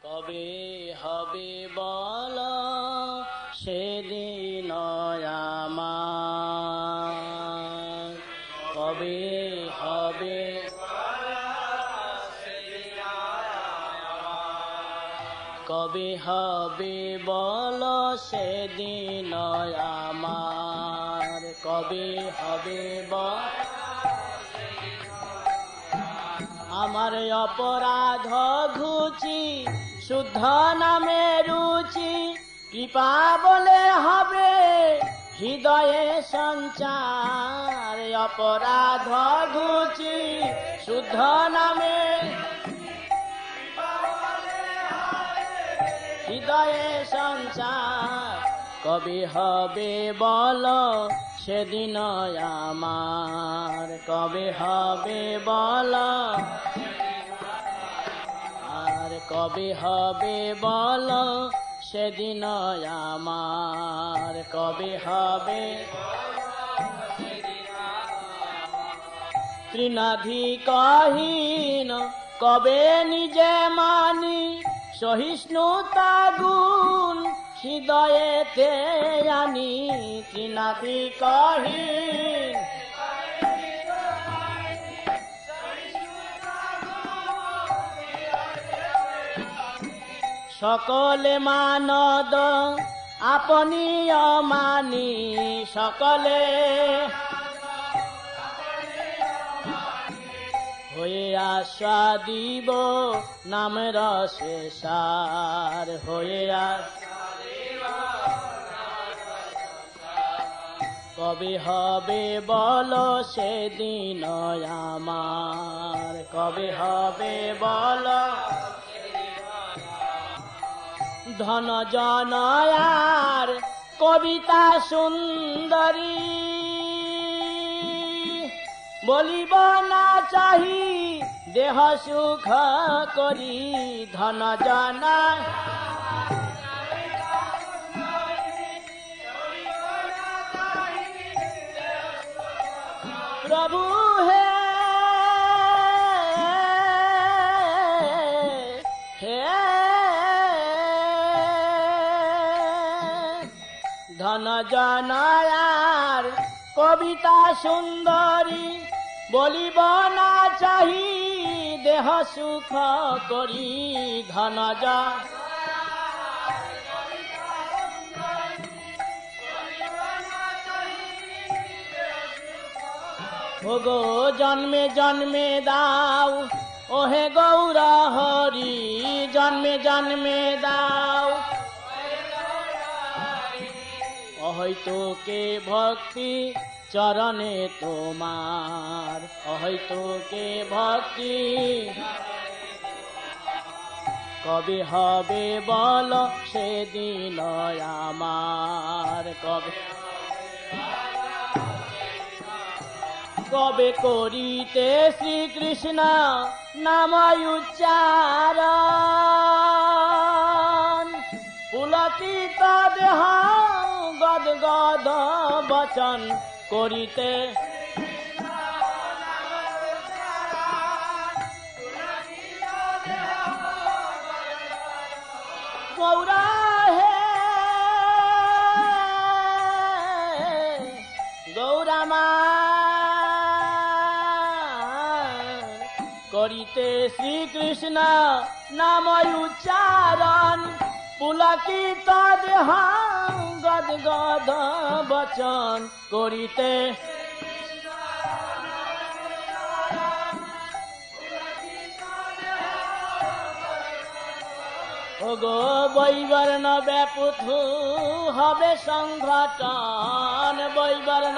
কবে হবে বল সেদিন আমার, কবে হবে কবে হবে বল সেদিন আমার, কবে হবে বল আমার অপরাধ ঘুচি শুদ্ধ নামে রুচি, কৃপা বলে হবে হৃদয়ে সঞ্চার। অপরাধ ঘুচি শুদ্ধ নামে হৃদয়ে সঞ্চার, কবে হবে বল সেদিন আমার, কবে হবে বল আর কবে হবে বল সেদিন আমার, কবে হবে তৃণাধিকহীন কবে নিজে মানি, সহিষ্ণুতা গুণ হৃদয়েতে আনি। তৃণাধিকহীন সকলে মানদ আপনি অমানি, সকলে হয়ে আস্বাদিব নাম রসে সার, হয়ে কবে হবে বল সেদিন আমার, কবে হবে বল ধন জনয়ার কবিতা সুন্দরী, বলিব না চাহি দেহ সুখ করি। ধন জনা প্রভু হে হে ধন জনয়ার কবিতা সুন্দরী, বলিব না চাহি দেহ সুখ করি। ধন ভোগো জন্মে জন্মে দাও ওহে গৌর হরি, জন্মে জন্মে দাও অহৈতুকে ভক্তি চরণে তোমার, অহৈতুকে ভক্তি কবে হবে বল সেদিন আমার, কবে কবে করিতে শ্রীকৃষ্ণ নাম উচ্চারণ, পুলকিত দেহ গদ গদ বচন করিতে গৌরা হে গৌরামা করিতে শ্রীকৃষ্ণ নাম উচ্চারণ, পুলকিত দেহ গদ গদ বচন করিতে ওগো বৈবর্ণ ব্যাপুথু হবে সংঘটন, বৈবর্ণ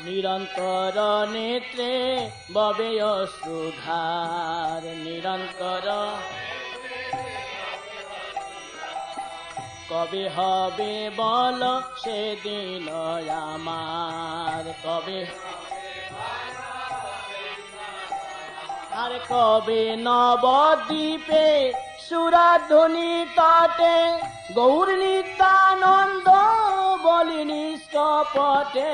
নিরন্তর নেত্রে ববে অশ্রুধার, নিরন্তর কবে হবে বল সেদিন আমার, কবে আর কবে নবদ্বীপে সুরাধ্বনি তটে গৌর নিত্যানন্দ বলি নিষ্কপটে,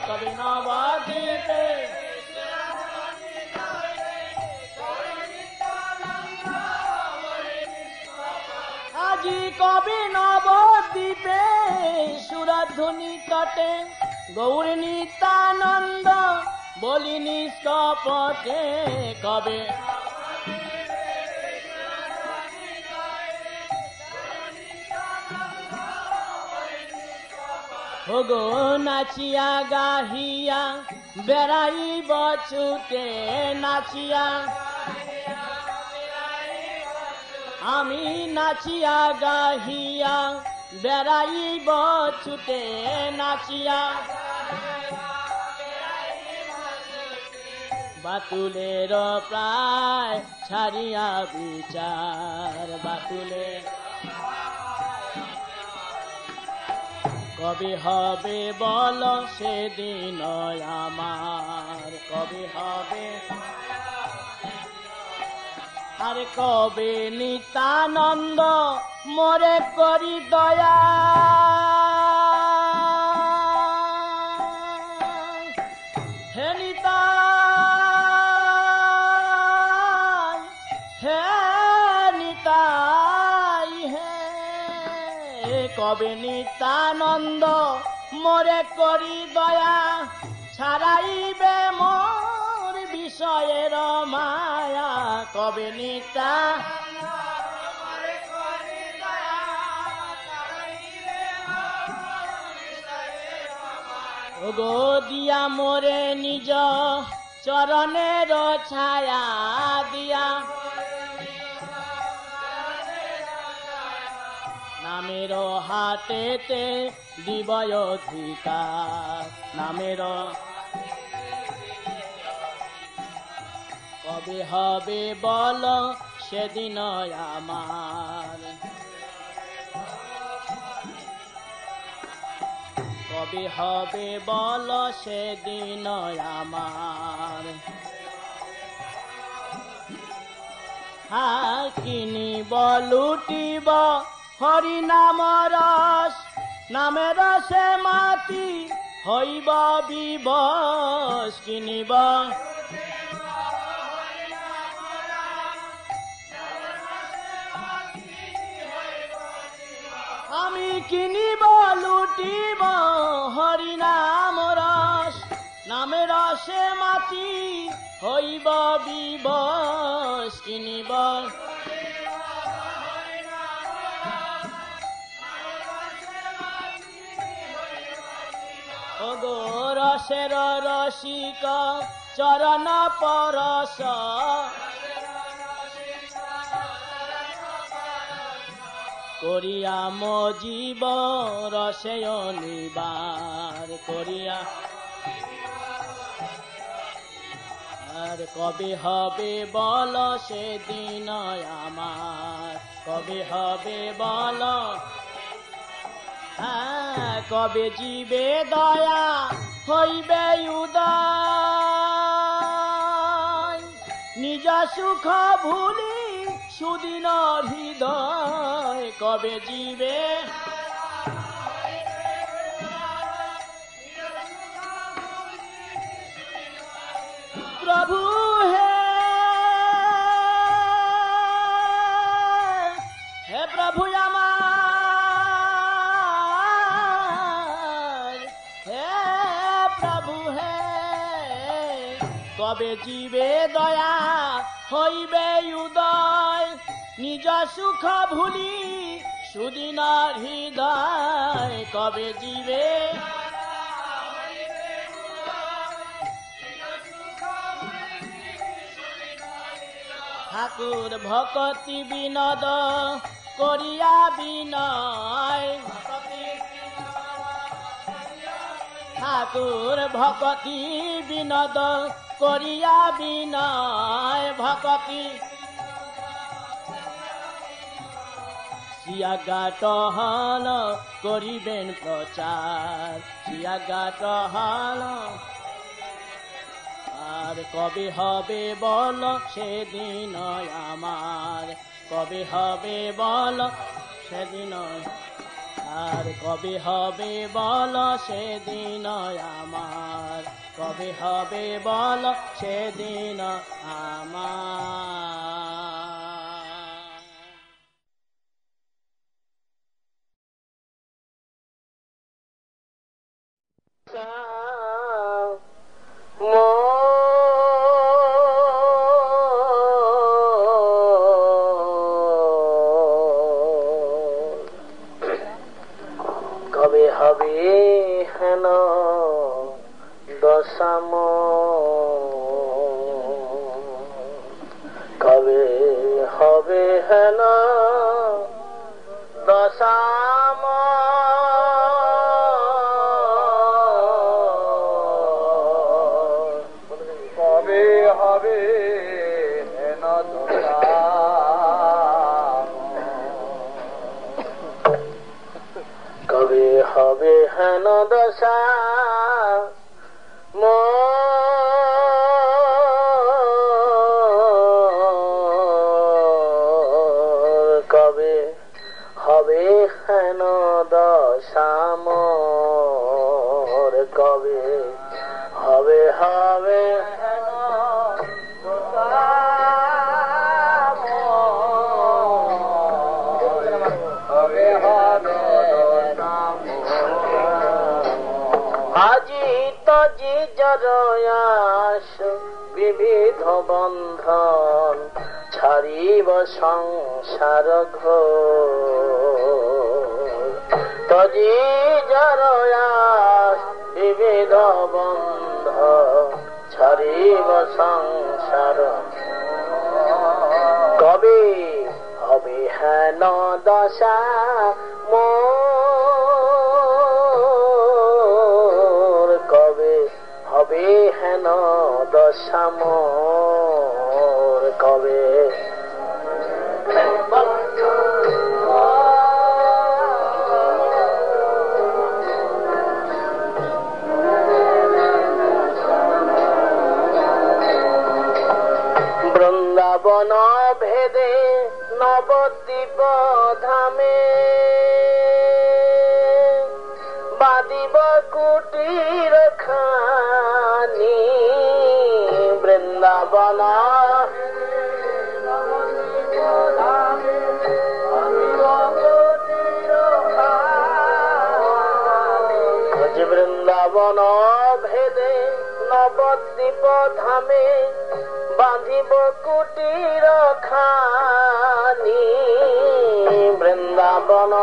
কবে নবদ্বীপে সুরাধুনি তটে গৌর নিত্যানন্দ বলি নিষ্কপটে কবে ওগো নাচিয়া গাহিয়া বেড়াইব ছুটে নাচিয়া আমি নাচিয়া গাহিয়া বেড়াইব ছুটে নাচিয়া বাতুলের প্রায় ছাড়িয়া বিচার বাতুলের কবে হবে বল সেদিন আমার কবে হবে আর কবে নিত্যানন্দ মোরে করি দয়া হে নিতাই হে নিতাই হে কবে নিত্যানন্দ মোরে করি দয়া ছাড়াইবে মোর বিষয়ের মায়া কবে নিতা ওগো দিয়া মোরে নিজ চরণের ছায়া দিয়া নামের হাতেতে দিবয় অধিকার নামের কবে হবে বল সেদিন আমার কবে হবে বল সেদিন আমার কিনিব লুটিব হরি নাম রস নামে রসে মাতি হইব বিবশ কিনিব আমি কিনিব লুটিব হরি নাম রস নামে রসে মাতি হইব বিবশ কিনিব ওগো রসের রসিক চরণ পরশ করিয়া মো জীব রসে নিবার করিয়া আর কবে হবে বল সেদিন আমার কবে হবে বল কবে জীবে দয়া হইবে উদয় নিজ সুখ ভুলি সুদিন হৃদয় কবে জীবে প্রভু হে হে প্রভু আমার হে প্রভু হে কবে জীবে দয়া হইবে উদয় নিজ সুখ ভুলি সুদিন হৃদয় কবে জীবে ঠাকুর ভকতি বিনোদ করিয়া বিনয় ঠাকুর ভকতি বিনোদ করিয়া বিনয় ভকতি সিয়াগা টহল করিবেন প্রচার সিয়াগা টহল আর কবে হবে বল সেদিন আমার কবে হবে বল সেদিন আর কবে হবে বল সেদিন আমার কবে হবে বল সেদিন আমার হেন দশাম কবে হবে হেন দশাম কবে হবে হেন দশা কবে হবে হেন দশা মোর কবে হবে হবে হেন কবে হবে আজি তজি জরয়াস বিবিধ বন্ধন ছাড়িব সংসার ঘোর তজি জরয়াস বিবিধ বন্ধন ছাড়িব সংসার কবে হবে হেন দশা মোর কবে হবে হেন দশা মোর কবে বৃন্দাবন ভেদে নবদ্বীপ ধামে বাদিব কুটির খানি বৃন্দাবন বৃন্দাবন ভেদে নবদ্বীপ ধামে বাঁধিব কুটির খানি বৃন্দাবন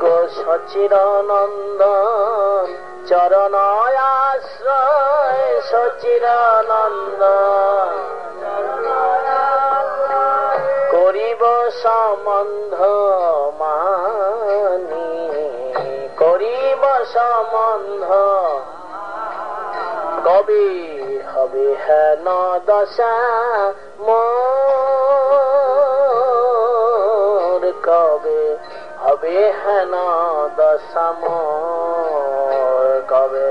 গো সচিরানন্দন চরণ আশ্রয় সচিরানন্দন করিব সম্বন্ধ মানি করিব সম্বন্ধ কবে হবে হেন দশা মোর কবে হবে হেন দশা মোর কবে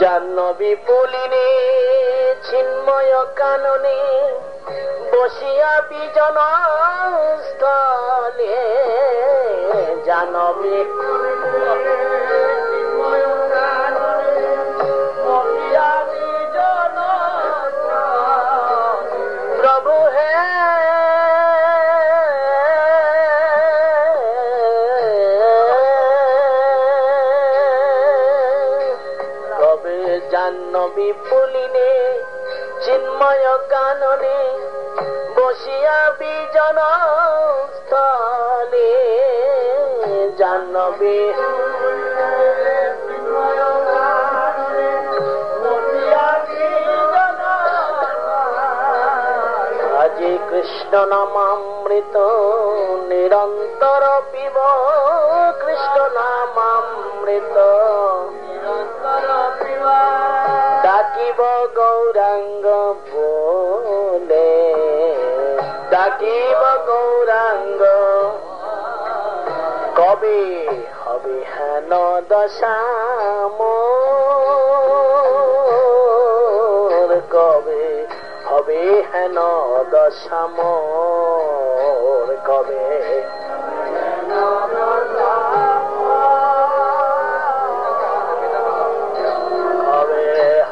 জাহ্নবী পুলিনে চিন্ময় কাননে বসিয়া বিজন স্থলে জাহ্নবী প্রভু হে জাহ্নবী পুলিনে চিন্ময় কাননে বসিয়া বিজন স্থলে জাহ্নবী আজি কৃষ্ণ নামামৃত নিরন্তর পিব কৃষ্ণ নামামৃত ডাকিব গৌরাঙ্গ বলে ডাকিব গৌরাঙ্গ কবে হবে হেন দশা মোর কবে হবে হেন দশা মোর কবে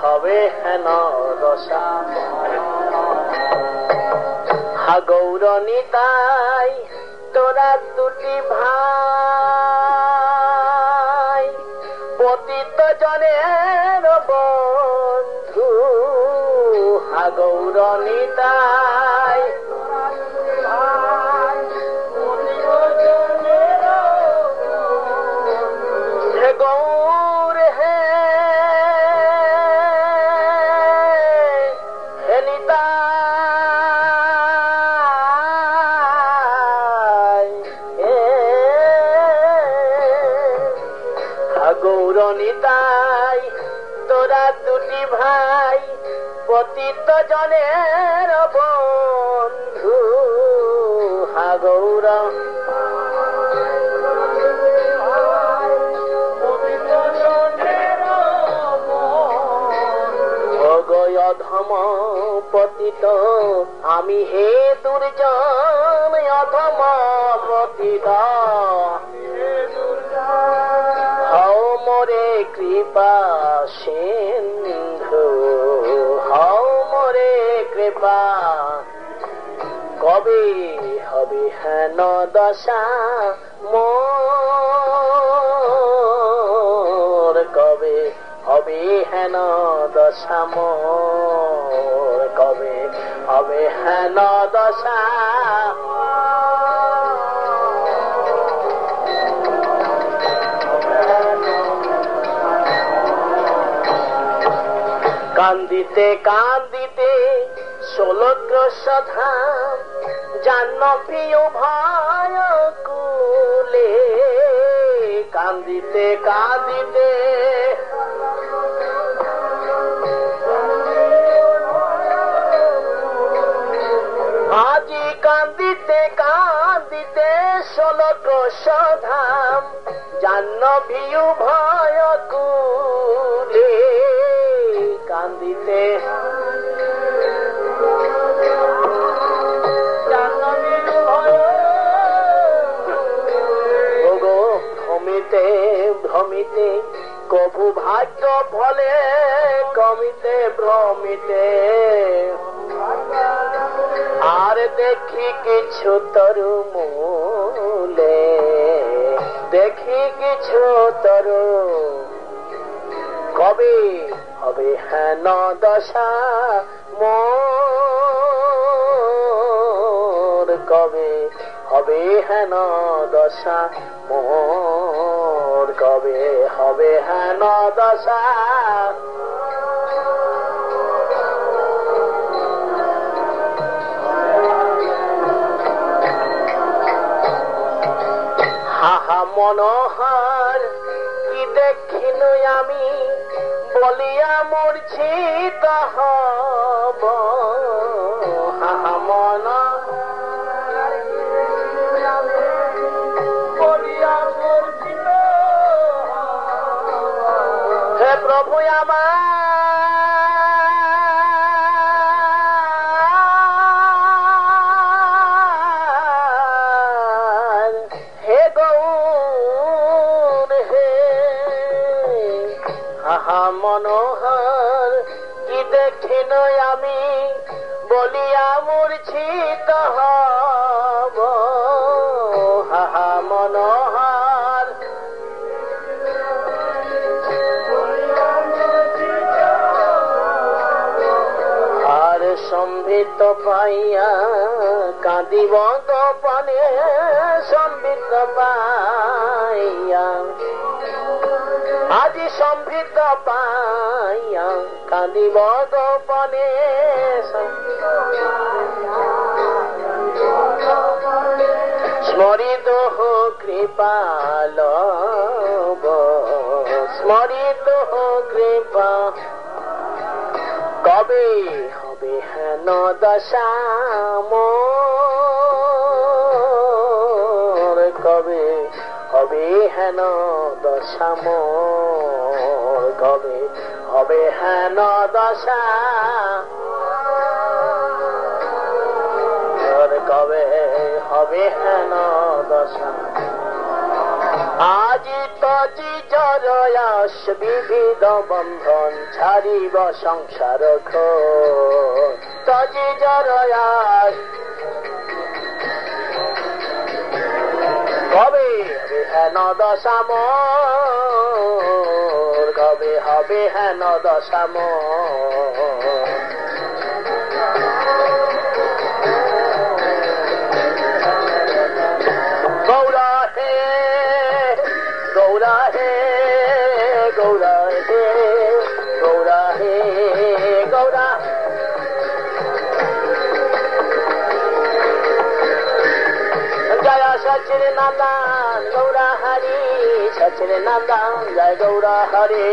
হবে হেন দশা হা গৌর নিতাই তোরা দুটি ভাই পতিত জনের বন্ধু বন্ধু হা গৌর নিতাই হে গৌর হে নিতাই গৌর নিতাই তোরা দুটি ভাই পতিত জনের বন্ধু হা গৌর অধম পতিত আমি হে দুর্জন অধম পতিত হও মোরে কৃপা সিন্ধু হও মোরে কৃপা কবে হবে হেন দশা মোর কবে হবে হেন দশা মোর কবে হবে হেন দশা কান্দিতে কান্দিতে 16 ক্রোশ ধাম জাহ্নবী ভয় কুলে কান্দিতে কান্দিতে আজি কান্দিতে কান্দিতে 16 ক্রোশ ধাম জাহ্নবী ভয় কুলে কান্দিতে ভ্রমিতে ভ্রমিতে কবু ভাগ্য ফলে কমিতে ভ্রমিতে আর দেখি কিছু তরু মূলে দেখি কিছু তরু কবে হবে হেন দশা মোর কবে হবে হেন দশা মোর কবে হবে হেন দশা হাহা মনোহর কি দেখিনু আমি বলিয়া মূর্ছিত হব হাহা মন হে প্রভু আমার হে গৌর হে হাহা মনোহর কি দেখিন আমি বলিয়া মূর্ছিত হব হাহা মনোহর আর সম্বিত পাইয়া কাঁদিব গোপনে সম্বিত পাইয়া আজি সম্বিত পাইয়া কাঁদিব গোপনে স্মরিত কৃপাল স্মরিত কৃপা কবে হবে হেন দশা মোর কবে হবে হেন দশা মোর কবে হবে হেন দশা কবে হবে হেন দশা আজি তজি জরয়াস বিবিধ বন্ধন ছাড়িব সংসার তজি জরয়াস কবে হবে হেন দশা মোর কবে হবে হেন দশা মোর গৌরা হে গৌরা হে গৌরা জয় সচির নন্দন গৌরা হরি সচির নন্দন জয় গৌরা হরি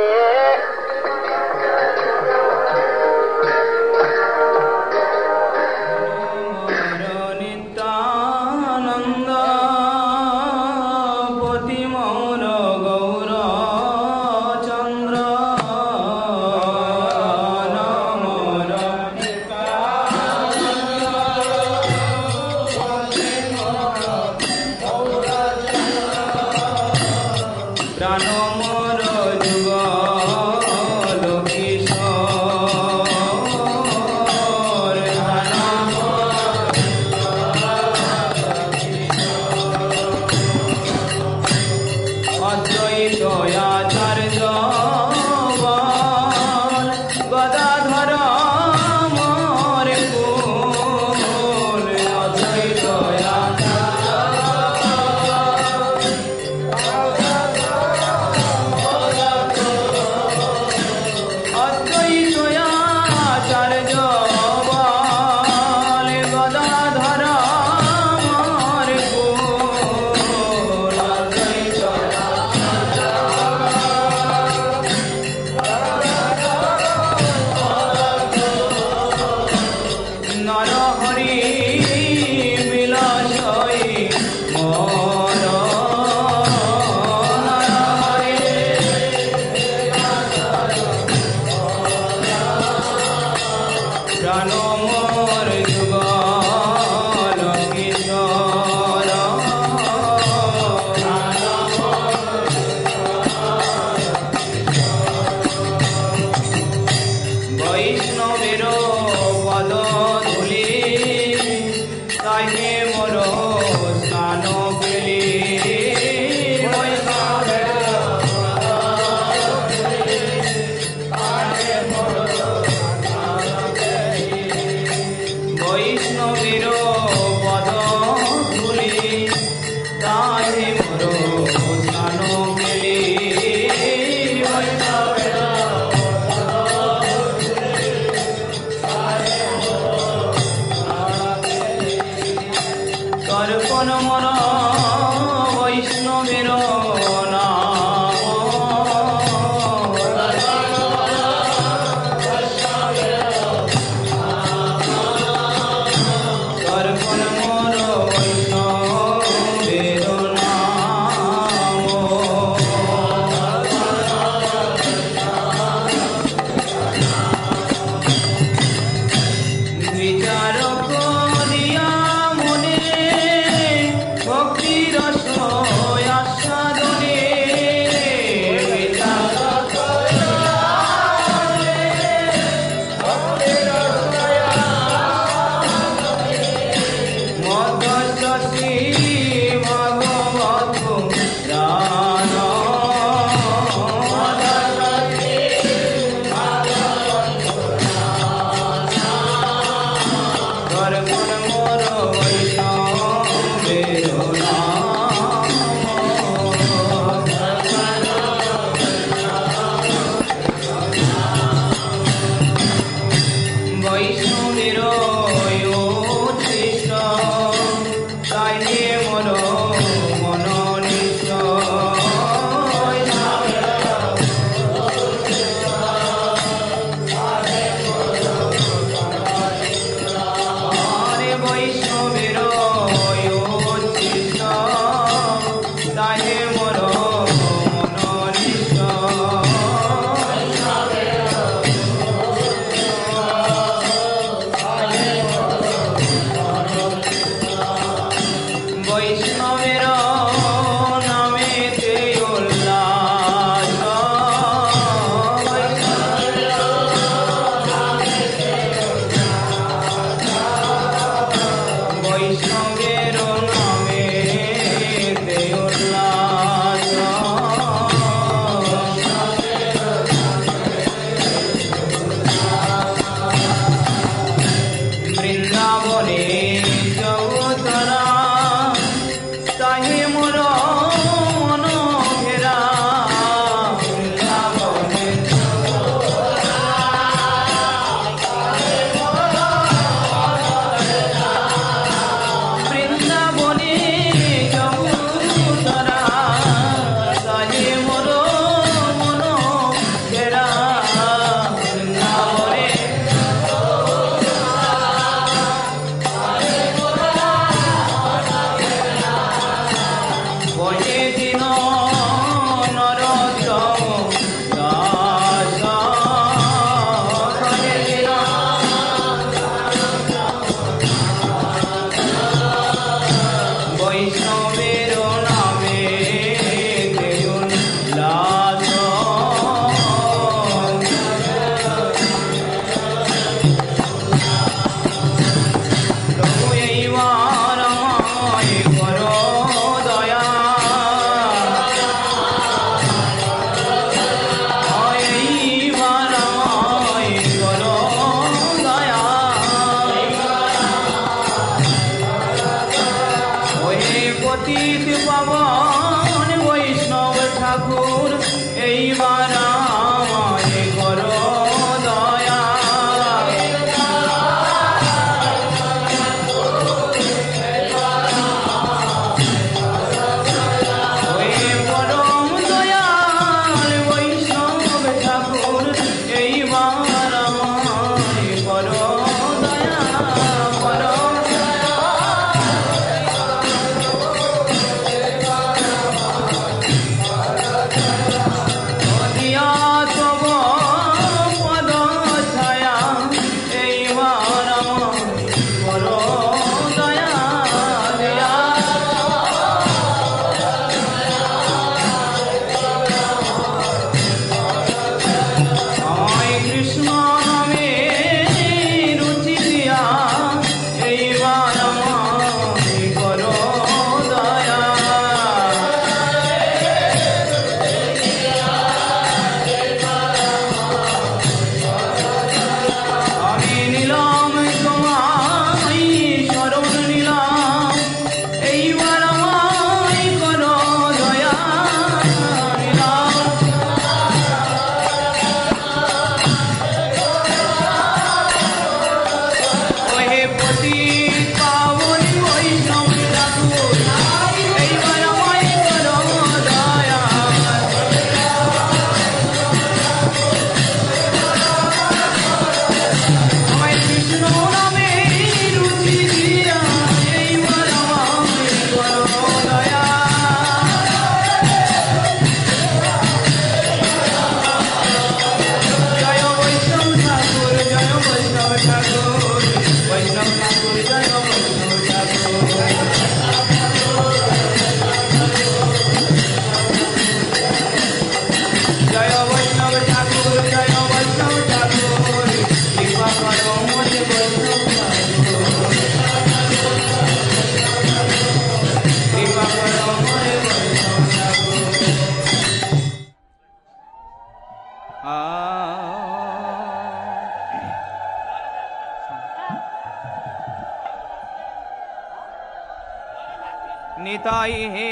নিতাই হে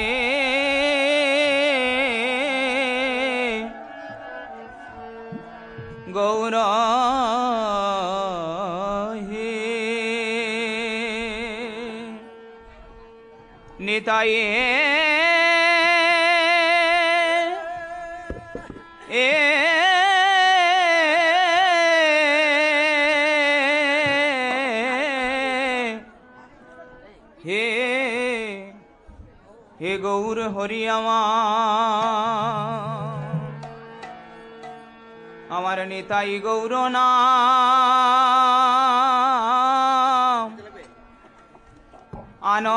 গৌর হে নিতাই হে গৌর হরি আমার নিতাই গৌর নাম আনন্দের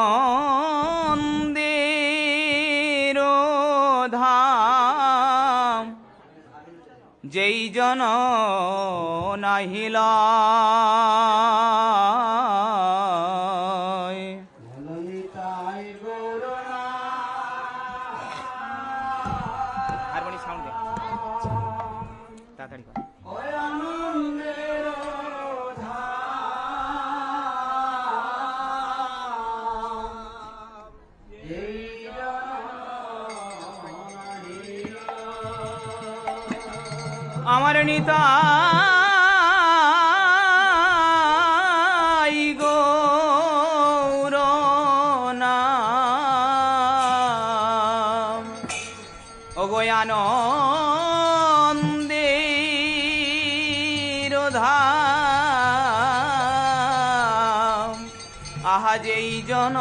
ধাম যেই জন নাহিলা আমার নিতাই গৌর নাম ওগো আনন্দের ধাম আহা যেই জন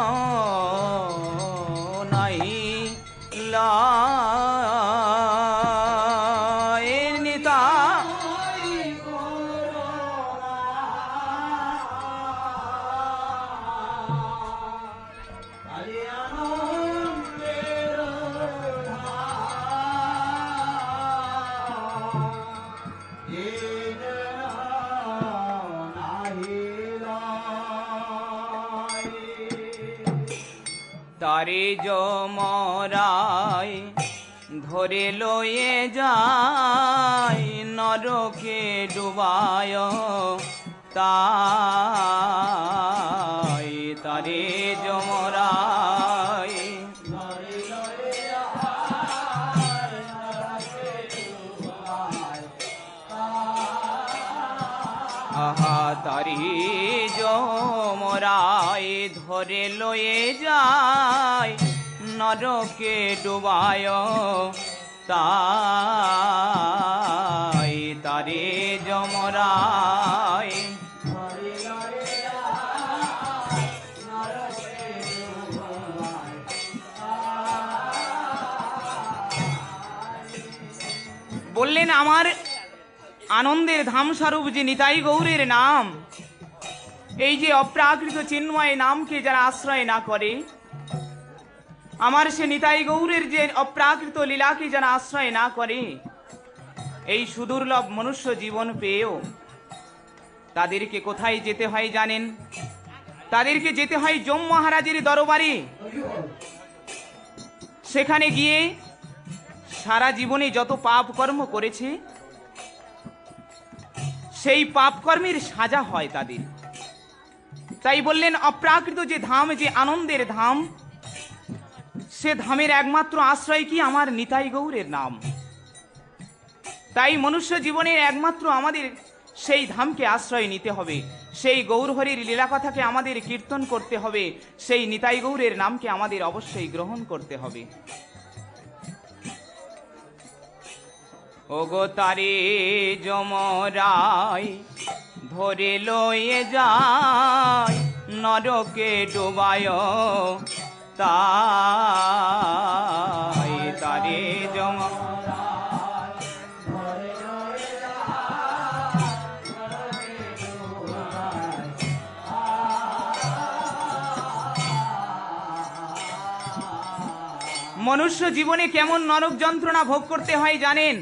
নাহিলা তারে যমরায় ধরে লয়ে যায় নরকে ডুবায় তাই তারে যমরায় আহা তারি যমরায় ধরে লয়ে যায় নরকে ডুবায় তাই তারে যমরায় বললেন আমার আনন্দের ধাম স্বরূপ যে নিতাই গৌরের নাম, এই যে অপ্রাকৃত চিন্ময় নামকে যারা আশ্রয় না করে, আমার সে নিতাই গৌরের যে অপ্রাকৃত লীলাকে যারা আশ্রয় না করে, এই সুদুর্লভ মনুষ্য জীবন পেয়েও তাদেরকে কোথায় যেতে হয় জানেন? তাদেরকে যেতে হয় যম মহারাজের দরবারে। সেখানে গিয়ে সারা জীবনে যত পাপ কর্ম করেছে সেই পাপ কর্মের সাজা হয় তাদের। তাই বললেন অপ্রাকৃত যে ধাম, যে আনন্দের ধাম, সে ধামের একমাত্র আশ্রয় কি? আমার নিতাই গৌরের নাম। তাই মনুষ্য জীবনের একমাত্র আমাদের সেই ধামকে আশ্রয় নিতে হবে, সেই গৌরহরির লীলা কথাকে আমাদের কীর্তন করতে হবে, সেই নিতাই গৌরের নামকে আমাদের অবশ্যই গ্রহণ করতে হবে। ওগো তারে যমরায় ধরে লয়ে যায় নরকে ডুবায় তাই তারে মনুষ্য জীবনে কেমন নরক যন্ত্রণা ভোগ করতে হয় জানেন?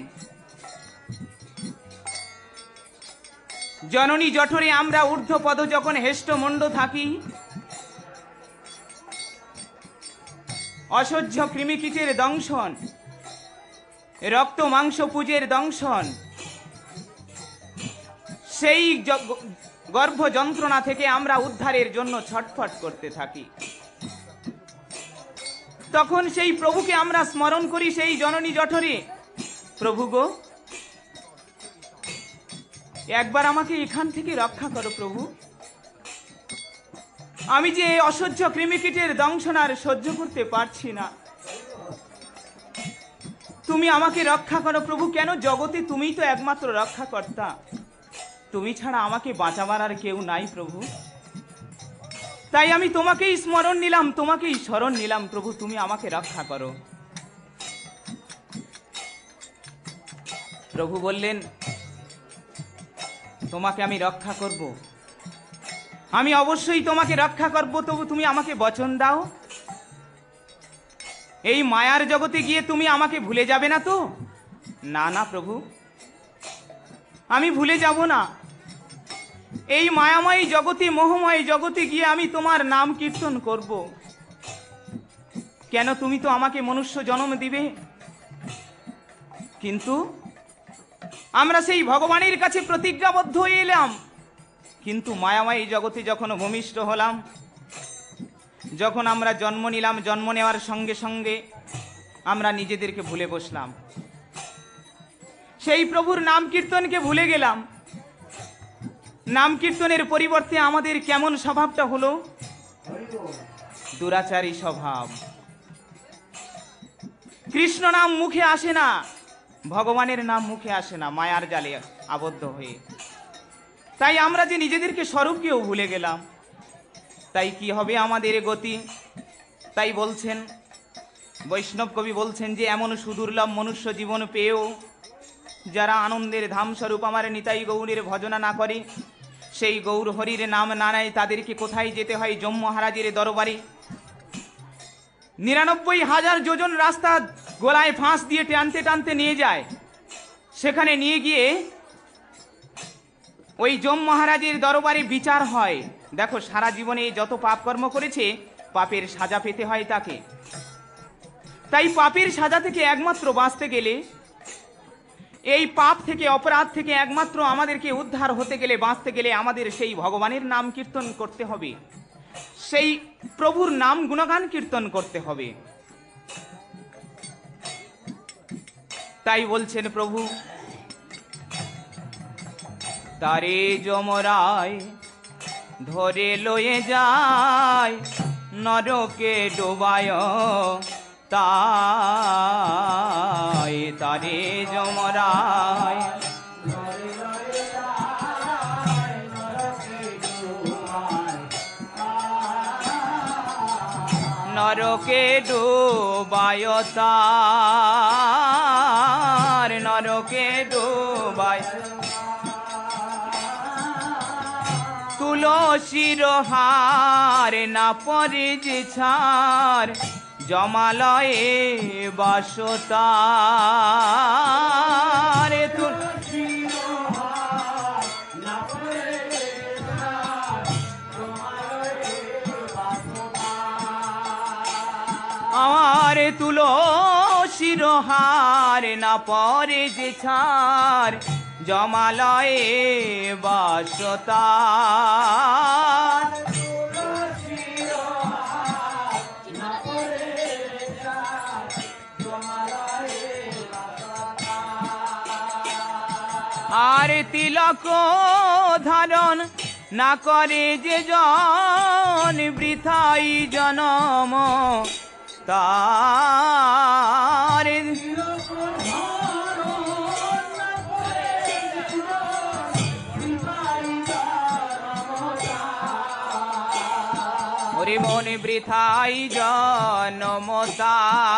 জননী জঠরে আমরা ঊর্ধ্বপদ যখন হেষ্টমণ্ড থাকি, অসহ্য কৃমিকীটের দংশন, রক্ত মাংস পুজের দংশন, সেই গর্ভ যন্ত্রণা থেকে আমরা উদ্ধারের জন্য ছটফট করতে থাকি। তখন সেই প্রভুকে আমরা স্মরণ করি সেই জননী জঠরে, প্রভু গো একবার আমাকে এখান থেকে রক্ষা করো প্রভু, আমি যে অসহ্য কৃমিকীটের দংশনার সহ্য করতে পারছি না, তুমি আমাকে রক্ষা করো প্রভু। কেন? জগতে তুমিই তো একমাত্র রক্ষাকর্তা, তুমি ছাড়া আমাকে বাঁচাবার আর কেউ নাই প্রভু। তাই আমি তোমাকেই স্মরণ নিলাম, তোমাকেই শরণ নিলাম প্রভু, তুমি আমাকে রক্ষা করো। প্রভু বললেন তোমাকে আমি রক্ষা করব, আমি অবশ্যই তোমাকে রক্ষা করব, তবু তুমি আমাকে বচন দাও, এই মায়ার জগতে গিয়ে তুমি আমাকে ভুলে যাবে না তো? না না প্রভু, আমি ভুলে যাব না। এই মায়াময় জগতে, মোহময় জগতে গিয়ে আমি তোমার নাম কীর্তন করব। কেন? তুমি তো আমাকে মনুষ্য জন্ম দিবে। কিন্তু আমরা সেই ভগবানের কাছে প্রতিজ্ঞাবদ্ধ হয়ে এলাম, কিন্তু মায়াময় জগতে যখন ভূমিষ্ঠ হলাম, যখন আমরা জন্ম নিলাম, জন্ম নেওয়ার সঙ্গে সঙ্গে আমরা নিজেদেরকে ভুলে বসলাম, সেই প্রভুর নাম কীর্তনকে ভুলে গেলাম। নাম কীর্তনের পরিবর্তে আমাদের কেমন স্বভাবটা হলো? দুরাচারী স্বভাব। কৃষ্ণ নাম মুখে আসে না, ভগবানের নাম মুখে আসে না, মায়ার জালে আবদ্ধ হয়ে। তাই আমরা যে নিজেদেরকে স্বরূপকেও ভুলে গেলাম, তাই কি হবে আমাদের গতি? তাই বলছেন বৈষ্ণব কবি, বলছেন যে এমন সুদুর্লভ মনুষ্য জীবন পেয়েও যারা আনন্দের ধাম স্বরূপ আমার নিতাই গৌরের ভজনা না করে, সেই গৌর হরির নাম না নেয়, তাদেরকে কোথায় যেতে হয়? যম মহারাজের দরবারে। ৯৯,০০০ যোজন রাস্তা গলায় ফাঁস দিয়ে টানতে টানতে নিয়ে যায়, সেখানে নিয়ে গিয়ে ওই যম মহারাজের দরবারে বিচার হয়। দেখো, সারা জীবনে যত পাপ কর্ম করেছে, পাপের সাজা পেতে হয় তাকে। তাই পাপের সাজা থেকে একমাত্র বাঁচতে গেলে, এই পাপ থেকে, অপরাধ থেকে একমাত্র আমাদেরকে উদ্ধার হতে গেলে, বাঁচতে গেলে আমাদের সেই ভগবানের নাম কীর্তন করতে হবে, সেই প্রভুর নাম গুণগান কীর্তন করতে হবে। তাই বলছেন প্রভু, তারে যমরায় ধরে লয়ে যায়, নরকে ডোবায় তাই, তারে যমরায় নরকে ডোবায় তার, নরকে ডোবায়। তুলসীর হার না পরে যে ছাড়, জমালয়ে বাসতার। আমার তুলসীর হার না পরে যে ছাড়, জমালয়ে বাসতার। আর তিলক ধারণ না করে যে জন, বৃথাই জনম তার। ওরে মনে বৃথাই জনম তার,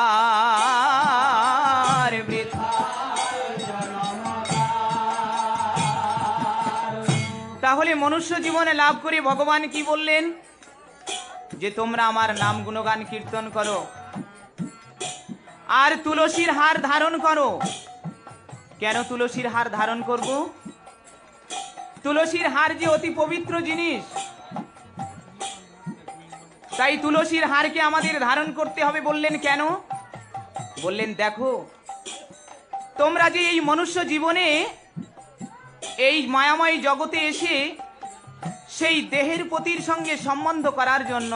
তাহলে মনুষ্য জীবনে লাভ করে ভগবান কি বললেন? যে তোমরা আমার নাম গুণগান কীর্তন করো আর তুলসীর হার ধারণ করো। কেন তুলসীর হার ধারণ করব? তুলসীর হার যে অতি পবিত্র জিনিস, তাই তুলসীর হারকে আমাদের ধারণ করতে হবে। বললেন কেন? বললেন দেখো, তোমরা যে এই মনুষ্য জীবনে এই মায়াময় জগতে এসে সেই দেহের পতির সঙ্গে সম্বন্ধ করার জন্য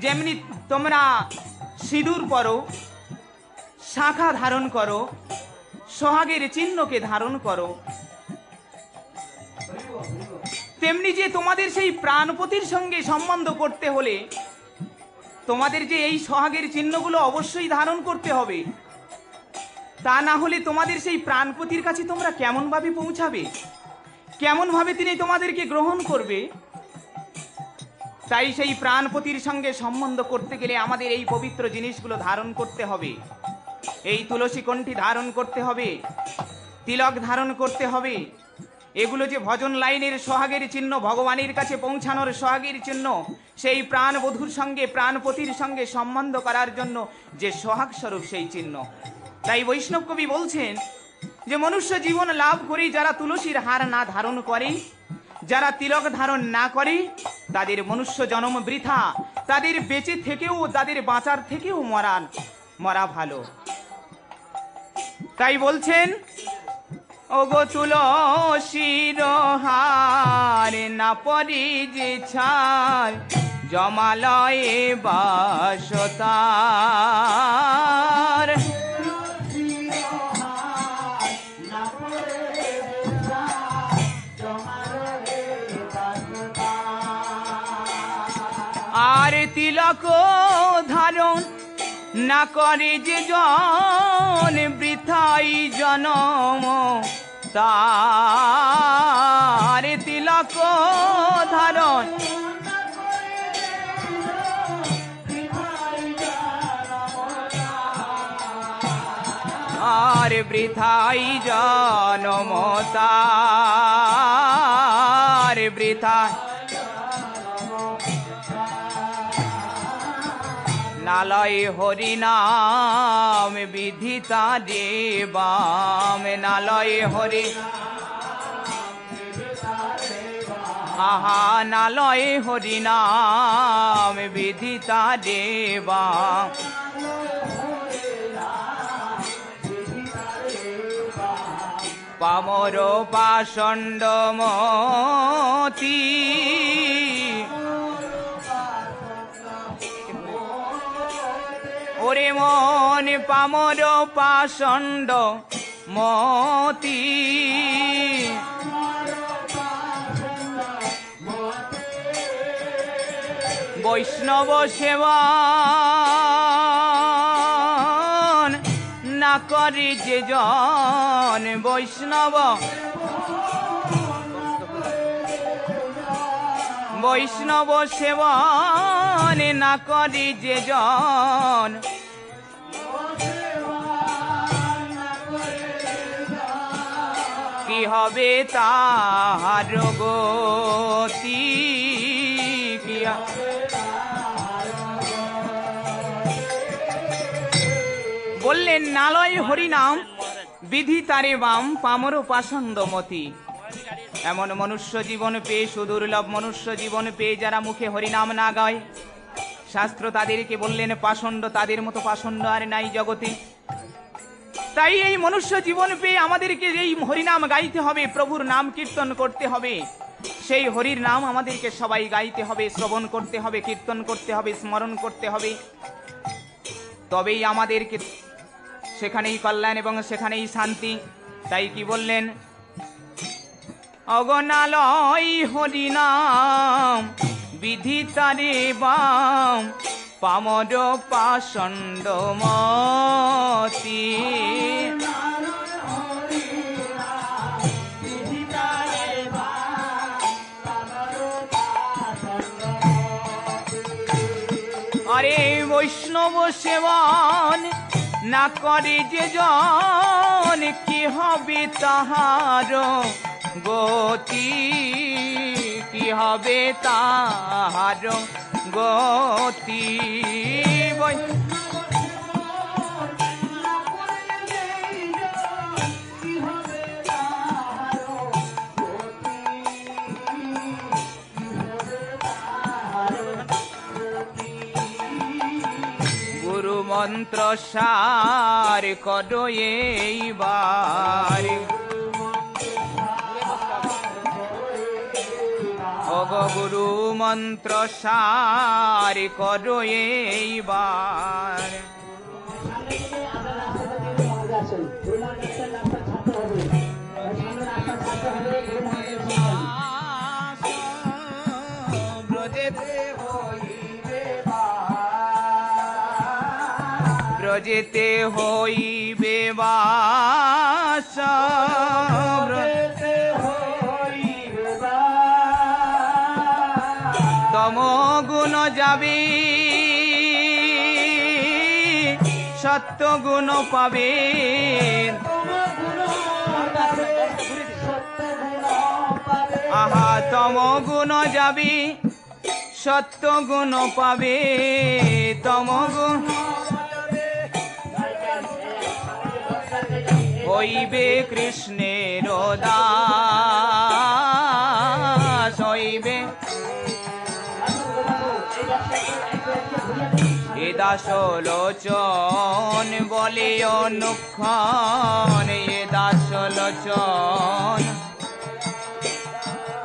যেমনি তোমরা সিঁদুর পরো, শাখা ধারণ করো, সোহাগের চিহ্নকে ধারণ করো, তেমনি যে তোমাদের সেই প্রাণপতির সঙ্গে সম্বন্ধ করতে হলে তোমাদের যে এই সোহাগের চিহ্নগুলো অবশ্যই ধারণ করতে হবে। তা না হলে তোমাদের সেই প্রাণপতির কাছে তোমরা কেমন ভাবে পৌঁছাবে, কেমন ভাবে তিনি তোমাদেরকে গ্রহণ করবে। তাই সেই প্রাণপতির সঙ্গে সম্বন্ধ করতে গেলে আমাদের এই পবিত্র জিনিসগুলো ধারণ করতে হবে। এই তুলসী কণ্ঠী ধারণ করতে হবে, তিলক ধারণ করতে হবে। এগুলো যে ভজন লাইনের সোহাগের চিহ্ন, ভগবানের কাছে পৌঁছানোর সোহাগের চিহ্ন, সেই প্রাণবধূর সঙ্গে প্রাণপতির সঙ্গে সম্বন্ধ করার জন্য যে সোহাগ স্বরূপ সেই চিহ্ন। তাই বৈষ্ণব কবি বলছেন যে মনুষ্য জীবন লাভ করে যারা তুলসীর হার না ধারণ করে, যারা তিলক ধারণ না করে, তাদের মনুষ্য জন্ম বৃথা। তাদের বেঁচে থেকেও, তাদের বাঁচার থেকেও মরা ভালো। তাই বলছেন, ওগো তুলসীর হার না পরি যে ছাড়, জমালয়ে বাসতার। আর তিলক ধারণ না করে যে জন, বৃথাই জনম তার। তিলক ধারণ আর বৃথাই জনম তার, বৃথা নালয় হরিনাম বিধিতা দেবাম। নালয় হরি আহা, নালয় হরিনাম বিধিতা দেবাম। পামর পাষণ্ড মতি, ওরে মন পামর পাষণ্ড মতি। বৈষ্ণব সেবন না করে যে জন, বৈষ্ণব সেবন না করে যে জন, কি হবে তাহার গতি। বললেন নালয় হরিনাম বিধি তারে বাম, পামর পাষণ্ড মতি। এমন মনুষ্য জীবন পেয়ে, সুদুর্লভ মনুষ্য জীবন পেয়ে যারা মুখে হরিনাম না গায়, শাস্ত্র তাদেরকে বললেন পাষণ্ড। তাদের মতো পাষণ্ড আর নাই জগতে। তাই এই মনুষ্য জীবন পেয়ে আমাদেরকে এই হরিনাম গাইতে হবে, প্রভুর নাম কীর্তন করতে হবে। সেই হরির নাম আমাদেরকে সবাই গাইতে হবে, শ্রবণ করতে হবে, কীর্তন করতে হবে, স্মরণ করতে হবে। তবেই আমাদেরকে সেখানেই কল্যাণ এবং সেখানেই শান্তি। তাই কি বললেন, অগনালয় হরিনাম বিধি তারে বাম, পামর পাষণ্ড মতি। আরে বৈষ্ণব সেবন না করে যে জন, কি হবে তাহার গতি, কি হবে তাহার গতি। গুরু মন্ত্র সার করো এইবার, ওগো গুরু মন্ত্র সার করো এইবার। ব্রজেতে হইবে বাস, তমগুণ যাবে সত্যগুণ পাবে, আহা তমগুণ যাবে সত্যগুণ পাবে, তমগুণ হইবে কৃষ্ণের দাস, হইবে এ দাস লোচন বলে অনুক্ষণ, এ দাস লোচন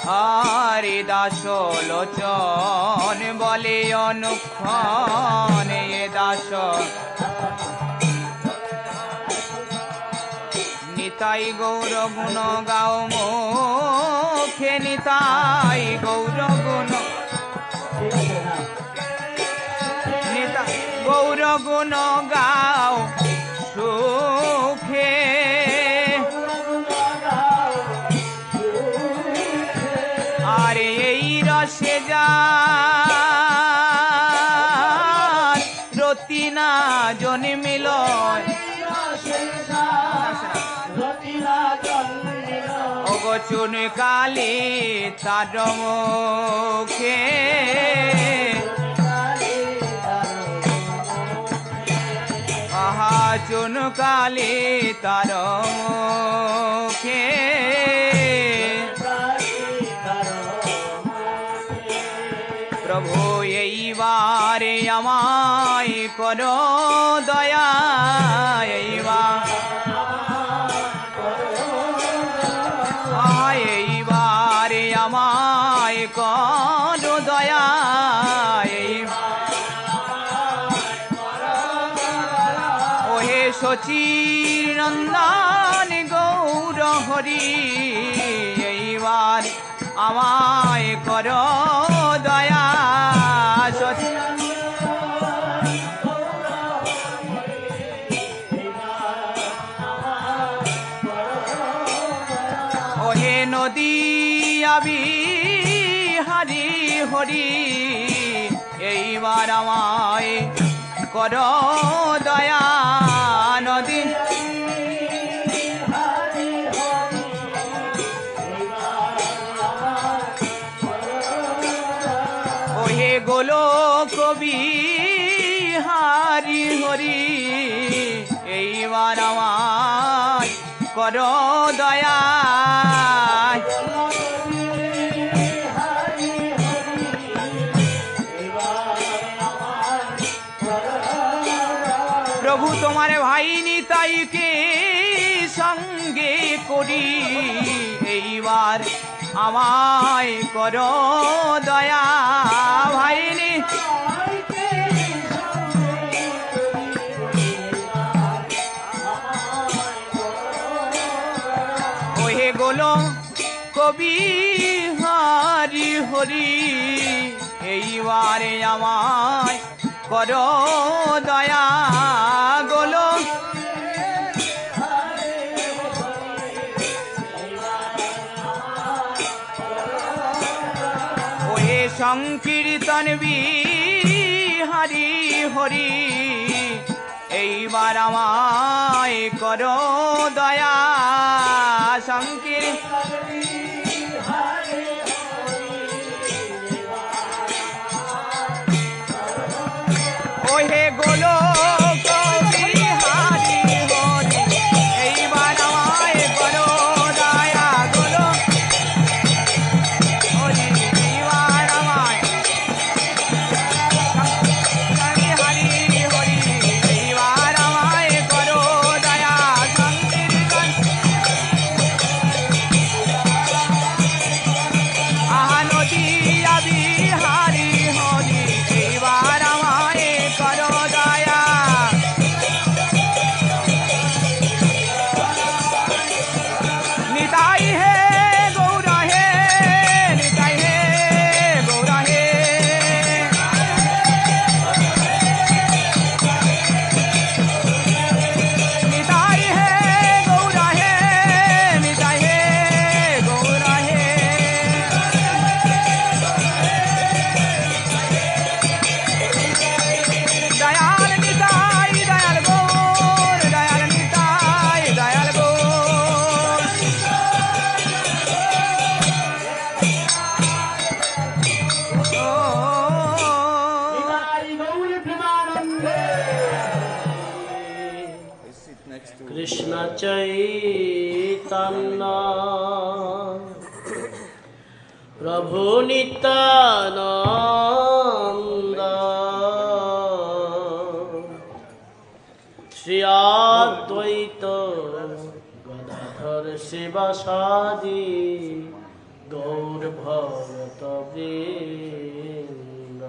হরে দাস লোচন বলে অনুক্ষণ, এ দাস নিতাই গৌর গুণ গাও মুখে, নিতাই গৌর গুণ, গৌর গুণ গাও সুখে, আরে এই রসে যার রতি না জন্মিল, অগচুন কালে তার মুখে, আহা চুন কালে তার মুখে, প্রভু এইবারে আমায় করো দয়া, এইবার এইবারে আমায় করো দয়া, ওহে শচীর নন্দন গৌর হরি, এইবার আমায় করো দয়া, ওহে নদী আবি হারি হরি, এইবার আমায় করো দয়া, নদী ওহে গোলক বিহারি হরি, এইবার আমায় করো দয়া, প্রভু তোমার ভাই নিতাইকে সঙ্গে করি, এইবার আমায় করো দয়া, ভাই ওহে গোলো কবি হারি হরি, এইবারে আমায় করো দয়া, গোলো ওহে সংকীর্তন বিহারি হরি, এইবার আমায় করো দয়া, সংকীর্তন ওহে গোলো কৃষ্ণ চৈতন্য প্রভু নিত্যানন্দ শ্রী অদ্বৈত গদাধর শিবাসাদি গৌর ভগত বৃন্দ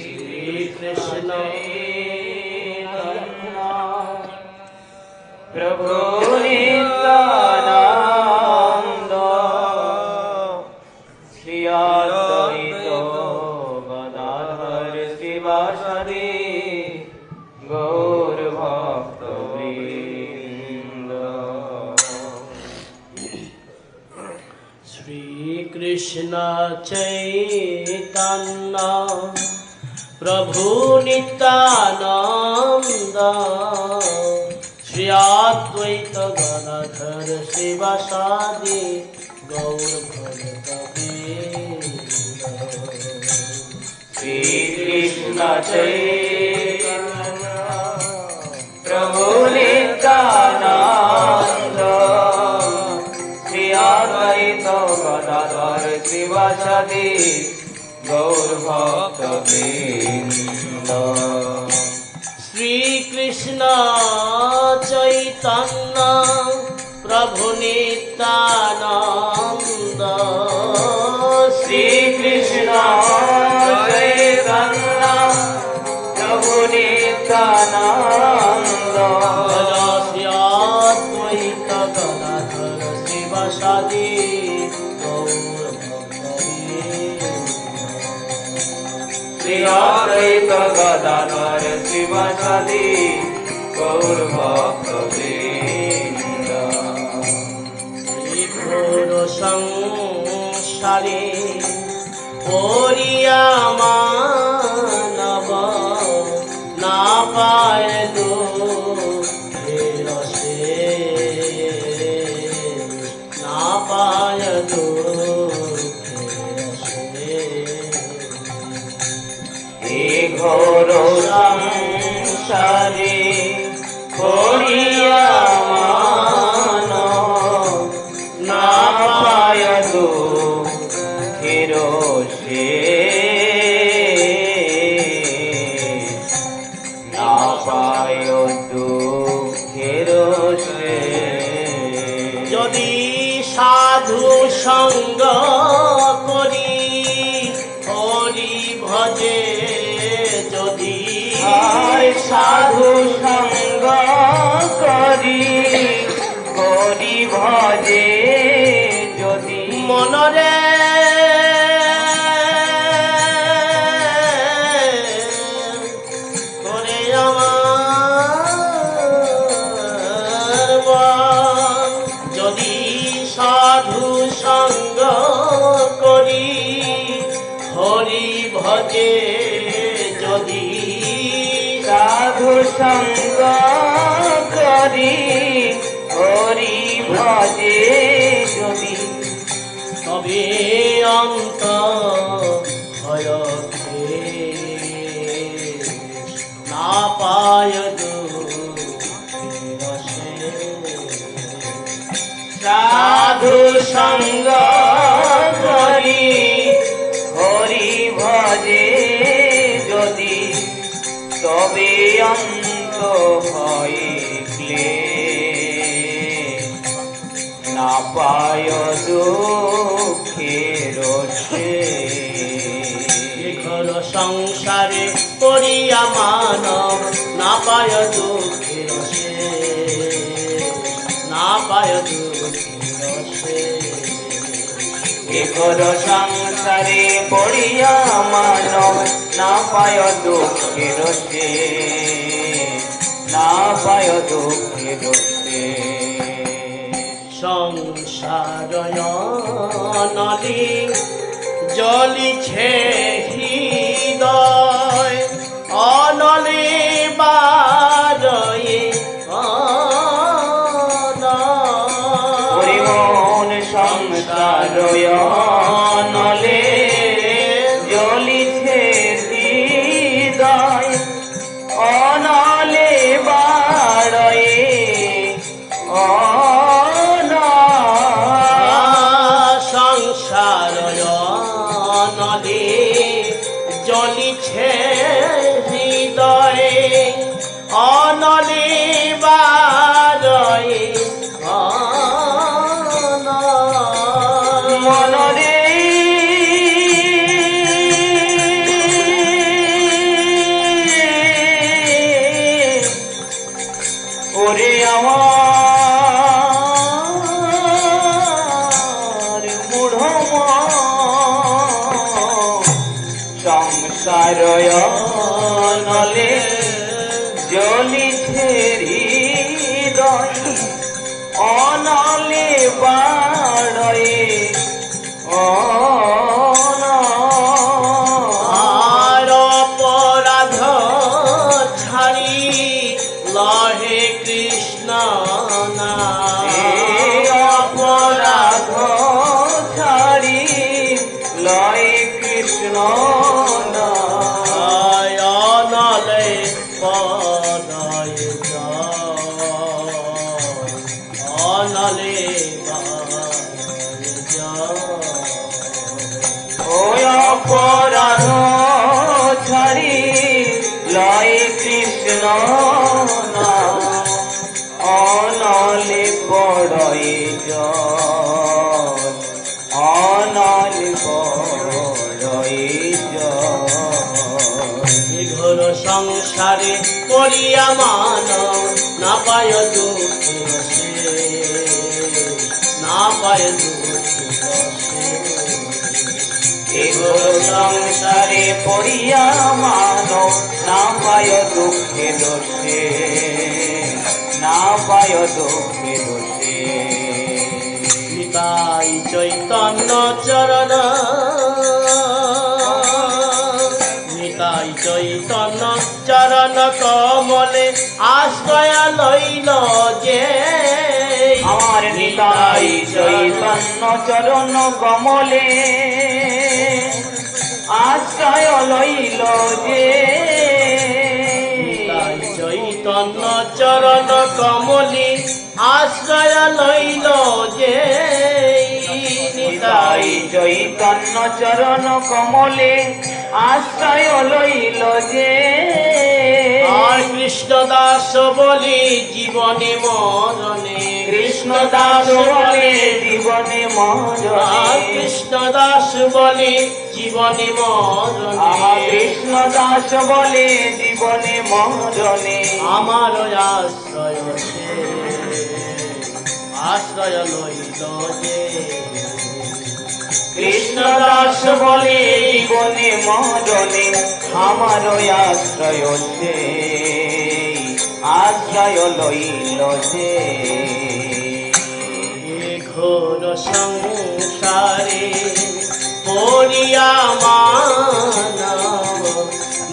শ্রীকৃষ্ণ প্রভু নিত্যানন্দ শ্রী অদ্বৈত গদাধর শিবাসাদি গৌর ভক্ত বৃন্দ শ্রীকৃষ্ণ চৈতন্য প্রভু নিত্যানন্দ শ্রী অদ্বৈত গদাধর শিবাসাদি গৌর ভগত বৃন্দ শ্রীকৃষ্ণ চৈতন্য প্রভু নিত্যানন্দ শ্রী অদ্বৈত গদাধর শিবাসাদি গৌর ভক্ত বৃন্দ শ্রীকৃষ্ণ চৈতন্য প্রভু নিত্যানন্দ শ্রীকৃষ্ণ চৈতন্য প্রভু নিত্যানন্দ শ্রী অদ্বৈত গদাধর শিবাসাদি গৌর ভক্ত শ্রী অদ্বৈত গদাধর শিবাসাদি গৌর ভক্ত বৃন্দ ঘোর সংসারে পড়িয়া মানব না পায় দুঃখের শেষ, না পায় দুঃখের শেষ। এ ঘোর সংসারে পড়িয়া মানব না পায় দুঃখের শেষ, না পায় দুঃখের শেষ। যদি সাধু সঙ্গ করি হরি ভজে, যদি আর সাধু সঙ্গ করি করি ভজে, যদি মনরে করে আমার মন, যদি সাধু সঙ্গ করি হরি ভজে, যদি সাধু সঙ্গ করি হরি ভজে, যদি তবে অন্ত ভয়কে না পায় দুঃখের শেষ। সাধু সঙ্গ করি হরি ভজে, যদি তবে অন্ত ভয়ে ক্লেশ, না পায় দুঃখের শেষ। ঘর সংসারে পড়িয়া মানব না পায় দুঃখের শেষ, না পায় দুঃখের শেষ। এঘর সংসারে পড়িয়া মানব না পায় দুঃখের শেষ, না পায় দুঃখের শেষ। সংসার নদী জলিছে হৃদয়, অনলে বারয়ে পরিমন সংসার নলে জ্বলিছে হৃদয়, অনলে বা ওরে আমার মূঢ় সংসার নলে জ্বলিছে হৃদয় অনলে বাড়ে আর অপরাধ ছাড়ি লহে কৃষ্ণ অপরাধ ছাড়ি লয় কৃষ্ণ নলে পদয় অনলে ওই অপরাধ ছাড়ি লয় কৃষ্ণ অনলে পড়ে অনলে পড়ে ঘোর সংসারে করিয়া মানব না পায় দুঃখে না পায় এগোর সংসারে পড়িয়া মানব না পায় দুঃখে দোষে না পায় দুঃখে দোষে নিতাই চৈতন্য চরণ নিতাই চৈতন্য চরণ কমলে আশ্রয় লইল যে আমার নিতাই চৈতন্য চরণ কমলে আশ্রয় লইল যে নিতাই চৈতন্য চরণ কমলে আশ্রয় লইল যে নিতাই চৈতন্য চরণ কমলে আশ্রয় লইল যে আর কৃষ্ণ দাস বলি জীবনে মরণে কৃষ্ণ দাস বলে জীবনে মরণে কৃষ্ণ দাস বলি জীবনে মরণে কৃষ্ণ দাস বলে জীবনে মরণে আমার আশ্রয় সে আশ্রয় লইল যে কৃষ্ণ দাস বলে জীবনে মরণে আমার আশ্রয় সে আশ্রয় লইল যে ঘোর সংসারে পড়িয়া মানব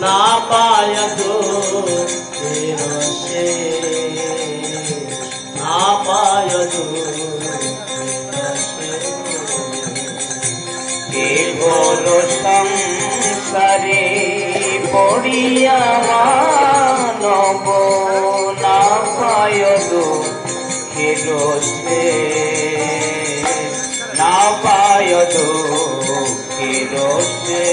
না পায় দুঃখের সে না পায় ঘোর সংসারে পড়িয়া মানব না পায় দুঃখের সে না পায় দুঃখের সে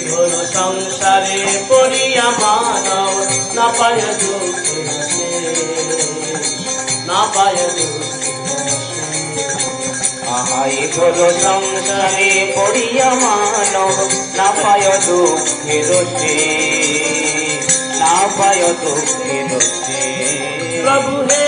ঘোর সংসারে পড়িয়া মানব না পায় দুঃখের সে না পায় আহাই ঘোর সংসারে পড়িয়া মানব না পায় দুঃখের সে না পায় দুঃখের সে প্রভু হে